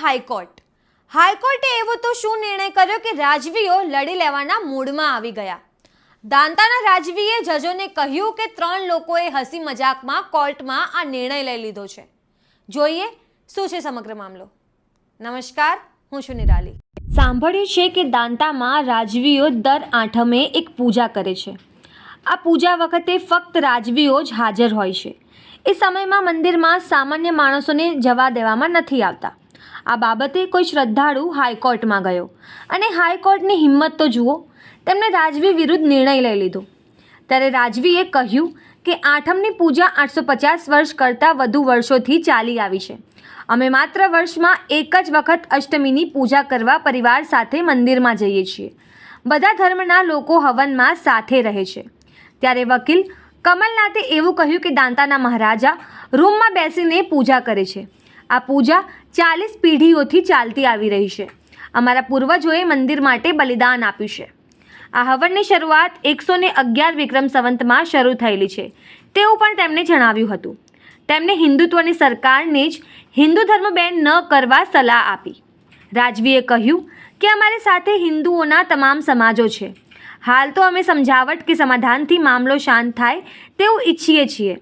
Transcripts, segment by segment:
હાઈકોર્ટે એવો તો શું નિર્ણય કર્યો કે રાજવીઓ લડી લેવાના મૂડમાં આવી ગયા. દાંતાના રાજવીએ જજોને કહ્યું કે 3 લોકોએ હસી મજાકમાં કોર્ટમાં આ નિર્ણય લઈ લીધો છે. જોઈએ શું છે સમગ્ર મામલો. નમસ્કાર, હું છું નિરાલી. સાંભળ્યું છે કે દાંતામાં રાજવીઓ દર આઠમે એક પૂજા કરે છે. આ પૂજા વખતે ફક્ત રાજવીઓ જ હાજર હોય છે. એ સમયમાં મંદિરમાં સામાન્ય માણસોને જવા દેવામાં નથી આવતા. આ બાબતે કોઈ શ્રદ્ધાળુ હાઈકોર્ટમાં ગયો અને હાઈકોર્ટની હિંમત તો જુઓ, તેમણે રાજવી વિરુદ્ધ નિર્ણય લઈ લીધો. ત્યારે રાજવીએ કહ્યું કે આઠમની પૂજા 850 વર્ષ કરતાં વધુ વર્ષોથી ચાલી આવી છે. અમે માત્ર વર્ષમાં એક જ વખત અષ્ટમીની પૂજા કરવા પરિવાર સાથે મંદિરમાં જઈએ છીએ. બધા ધર્મના લોકો હવનમાં સાથે રહે છે. ત્યારે વકીલ કમલનાથે એવું કહ્યું કે દાંતાના મહારાજા રૂમમાં બેસીને પૂજા કરે છે. આ પૂજા 40 પેઢીઓથી ચાલતી આવી રહી છે. અમારા પૂર્વજોએ મંદિર માટે બલિદાન આપ્યું છે. આ હવનની શરૂઆત 111 વિક્રમ સંવતમાં શરૂ થયેલી છે તેવું પણ તેમણે જણાવ્યું હતું. તેમણે હિન્દુત્વની સરકારને જ હિન્દુ ધર્મ બેન ન કરવા સલાહ આપી. રાજવીએ કહ્યું કે અમારી સાથે હિન્દુઓના તમામ સમાજો છે. હાલ તો અમે સમજાવટ કે સમાધાનથી મામલો શાંત થાય તેવું ઈચ્છીએ છીએ.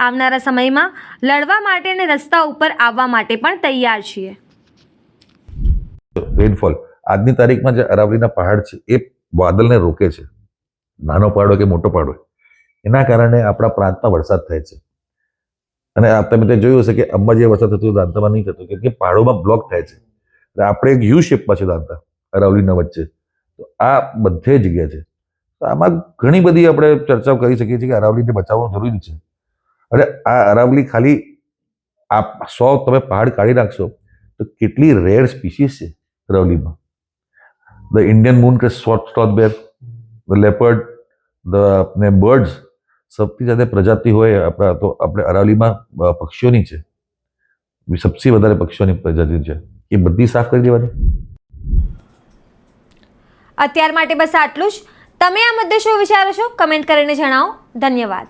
આવનારા સમયમાં લડવા માટે અને રસ્તા ઉપર આવવા માટે પણ તૈયાર છીએ. રેનફોલ આજની તારીખમાં જે અરાવલીના પહાડ છે એ વાદળને રોકે છે. નાનો પહાડ હોય કે મોટો પહાડ હોય, એના કારણે આપણા પ્રાંતમાં વરસાદ થાય છે. અને તમે જોયું હશે કે અંબાજી વરસાદ થતો દાંતામાં નહીં થતો, કેમ કે પહાડોમાં બ્લોક થાય છે. આપણે એક યુ શેપમાં છે દાંતા અરાવલીના વચ્ચે. તો આ બધે જગ્યા છે. તો આમાં ઘણી બધી આપણે ચર્ચાઓ કરી શકીએ છીએ કે અરાવલીને બચાવવું જરૂરી છે. અને આ અરાવલી ખાલી આ 100 તમે પહાડ કાઢી નાખશો તો કેટલી રેર સ્પીસીસ છે અરાવલીમાં. ધ ઇન્ડિયન મૂન કે sloth bear, the leopard, the birds, સૌથી વધારે પ્રજાતિ હોય આપણા તો આપણે અરાવલીમાં પક્ષીઓની છે. સૌથી વધારે પક્ષીઓની પ્રજાતિ છે. એ બધી સાફ કરી દેવાની. અત્યાર માટે બસ આટલું જ. તમે આ મુદ્દે શું વિચારો છો કમેન્ટ કરીને જણાવો. ધન્યવાદ.